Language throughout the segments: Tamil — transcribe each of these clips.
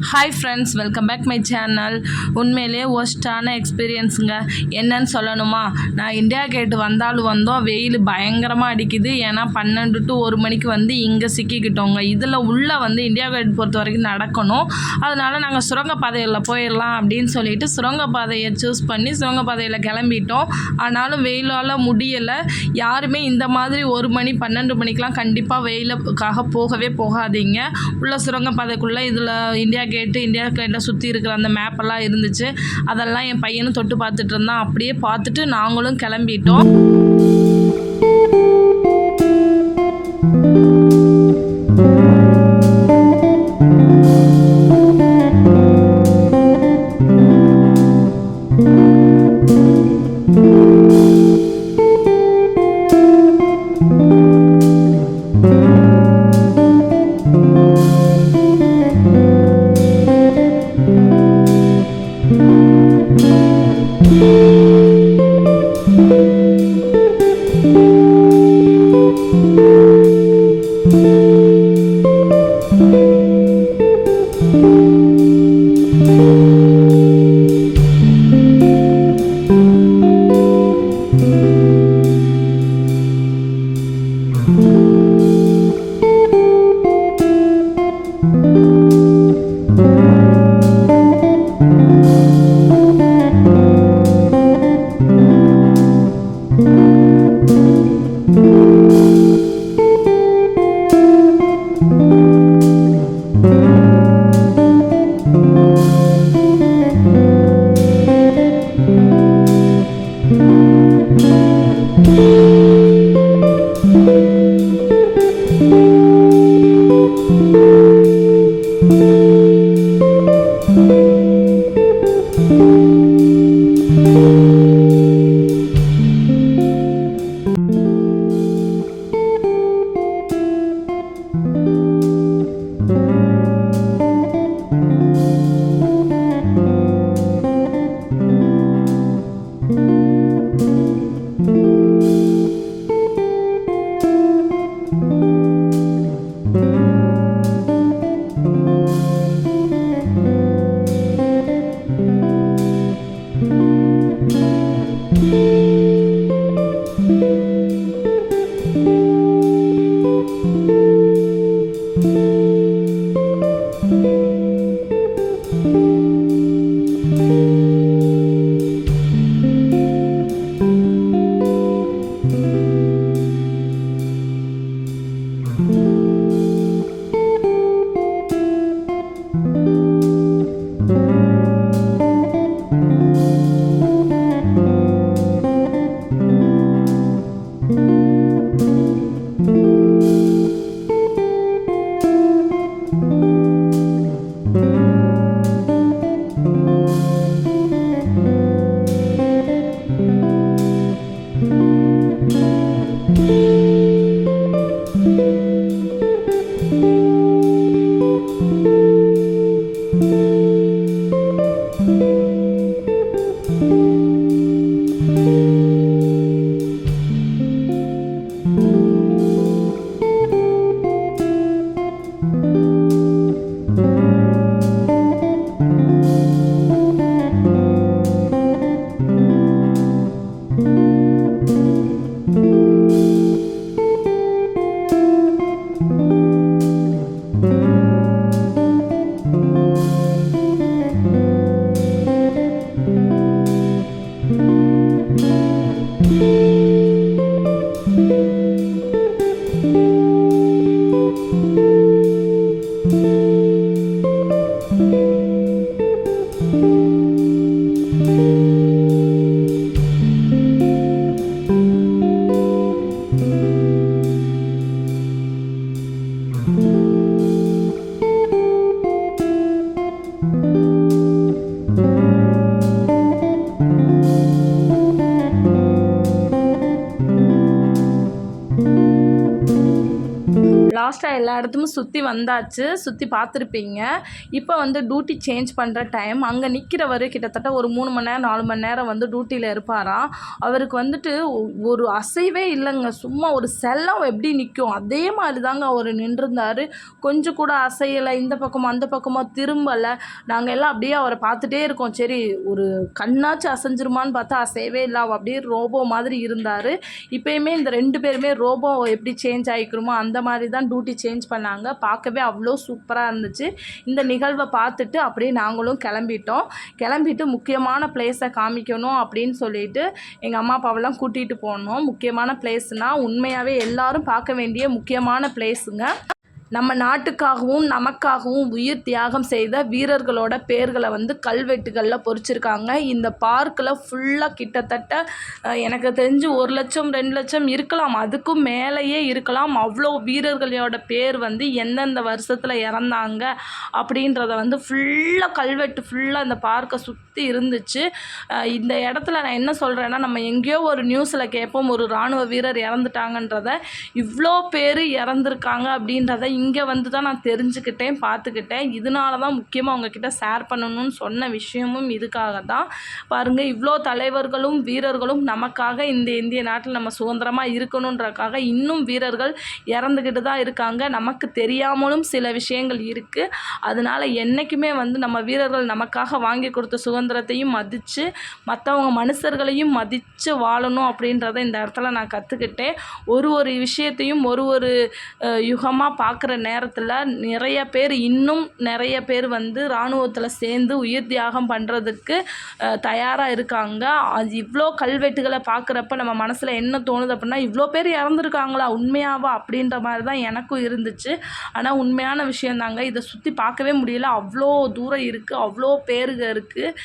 Hi friends, welcome back my channel. உண்மையிலே ஒஸ்ட்டான எக்ஸ்பீரியன்ஸுங்க. என்னன்னு சொல்லணுமா, நான் இந்தியா கேட்டு வந்தோம், வெயில் பயங்கரமாக அடிக்குது. ஏன்னா 12 to 1 மணிக்கு இங்கே சிக்கிக்கிட்டோங்க. இதில் உள்ளே இந்தியா கேட் பொறுத்த வரைக்கும் நடக்கணும். அதனால் நாங்கள் சுரங்கப்பாதையில் போயிடலாம் அப்படின்னு சொல்லிட்டு சுரங்கப்பாதையை சூஸ் பண்ணி சுரங்கப்பாதையில் கிளம்பிட்டோம். ஆனாலும் வெயிலால் முடியலை. யாருமே இந்த மாதிரி 1 மணி 12 மணிக்கெலாம் கண்டிப்பாக வெயிலுக்காக போகவே போகாதீங்க. உள்ள சுரங்கப்பாதைக்குள்ளே இதில் இந்தியா கேட்டை சுற்றி இருக்கிற அந்த மேப்பெல்லாம் இருந்துச்சு. அதெல்லாம் என் பையனும் தொட்டு பார்த்துட்டு இருந்தான். அப்படியே பார்த்துட்டு நாங்களும் கிளம்பிட்டோம். லாஸ்ட்டாக எல்லா இடத்துக்கும் சுற்றி வந்தாச்சு, சுற்றி பார்த்துருப்பீங்க. இப்போ வந்து டியூட்டி சேஞ்ச் பண்ணுற டைம். அங்கே நிற்கிறவர் கிட்டத்தட்ட ஒரு 3 மணி நேரம் 4 மணி நேரம் வந்து டியூட்டியில் இருப்பாராம். அவருக்கு வந்துட்டு ஒரு அசைவே இல்லைங்க. சும்மா ஒரு செல்லம் எப்படி நிற்கும் அதே மாதிரி தாங்க அவர் நின்றுருந்தார். கொஞ்சம் கூட அசையலை, இந்த பக்கமாக அந்த பக்கமாக திரும்பலை. நாங்கள் எல்லாம் அப்படியே அவரை பார்த்துட்டே இருக்கோம். சரி ஒரு கண்ணாச்சும் அசைஞ்சிருமான்னு பார்த்தா அசையவே இல்லை. அவர் அப்படியே ரோபோ மாதிரி இருந்தார். இப்போயுமே இந்த 2 பேருமே ரோபோ எப்படி சேஞ்ச் ஆகிக்கிறோமோ அந்த மாதிரி தான் டியூட்டி சேஞ்ச் பண்ணாங்க. பார்க்கவே அவ்வளோ சூப்பராக இருந்துச்சு. இந்த நிகழ்வை பார்த்துட்டு அப்படியே நாங்களும் கிளம்பிட்டு முக்கியமான பிளேஸை காமிக்கணும் அப்படின்னு சொல்லிட்டு எங்கள் அம்மா அப்பாவெல்லாம் கூட்டிகிட்டு போனோம். முக்கியமான பிளேஸ்னால் உண்மையாகவே எல்லாரும் பார்க்க வேண்டிய முக்கியமான பிளேஸுங்க. நம்ம நாட்டுக்காகவும் நமக்காகவும் உயிர் தியாகம் செய்த வீரர்களோட பேர்களை வந்து கல்வெட்டுகளில் பொறிச்சிருக்காங்க. இந்த பார்க்கில் ஃபுல்லாக கிட்டத்தட்ட எனக்கு தெரிஞ்சு 1 லட்சம் 2 லட்சம் இருக்கலாம், அதுக்கும் மேலேயே இருக்கலாம். அவ்வளோ வீரர்களோட பேர் வந்து எந்தெந்த வருஷத்தில் இறந்தாங்க அப்படின்றத வந்து ஃபுல்லாக கல்வெட்டு ஃபுல்லாக இந்த பார்க்கை சுற்றி இருந்துச்சு. இந்த இடத்துல நான் என்ன சொல்கிறேன்னா, நம்ம எங்கேயோ ஒரு நியூஸில் கேட்போம் ஒரு இராணுவ வீரர் இறந்துட்டாங்கன்றத. இவ்வளோ பேர் இறந்துருக்காங்க அப்படின்றத இங்கே வந்து தான் நான் தெரிஞ்சுக்கிட்டேன், பார்த்துக்கிட்டேன். இதனால தான் முக்கியமாக உங்ககிட்ட ஷேர் பண்ணணும்னு சொன்ன விஷயமும் இதுக்காக தான். பாருங்கள், இவ்வளோ தலைவர்களும் வீரர்களும் நமக்காக இந்த இந்திய நாட்டில் நம்ம சுதந்திரமாக இருக்கணுன்றக்காக இன்னும் வீரர்கள் இறந்துக்கிட்டு தான் இருக்காங்க. நமக்கு தெரியாமலும் சில விஷயங்கள் இருக்குது. அதனால் என்றைக்குமே வந்து நம்ம வீரர்கள் நமக்காக வாங்கி கொடுத்த சுதந்திரத்தையும் மதித்து மற்றவங்க மனுஷர்களையும் மதித்து வாழணும் அப்படின்றத இந்த இடத்துல நான் கற்றுக்கிட்டேன். ஒரு விஷயத்தையும் ஒரு யுகமாக பார்க்குற நேரத்தில் இன்னும் நிறைய பேர் வந்து இராணுவத்தில் சேர்ந்து உயிர் தியாகம் பண்ணுறதுக்கு தயாராக இருக்காங்க. அது இவ்வளோ கல்வெட்டுகளை பார்க்குறப்ப நம்ம மனசில் என்ன தோணுது அப்படின்னா, இவ்வளோ பேர் இறந்துருக்காங்களா உண்மையாவா அப்படின்ற மாதிரி தான் எனக்கும் இருந்துச்சு. ஆனால் உண்மையான விஷயந்தாங்க. இதை சுற்றி பார்க்கவே முடியல, அவ்வளோ தூரம் இருக்குது, அவ்வளோ பேருங்க இருக்குது.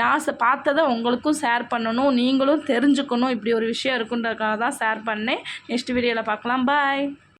நான் பார்த்ததை உங்களுக்கும் ஷேர் பண்ணணும், நீங்களும் தெரிஞ்சுக்கணும் இப்படி ஒரு விஷயம் இருக்குன்றதுக்காக தான் ஷேர் பண்ணேன். நெக்ஸ்ட் வீடியோவில் பார்க்கலாம். பாய்.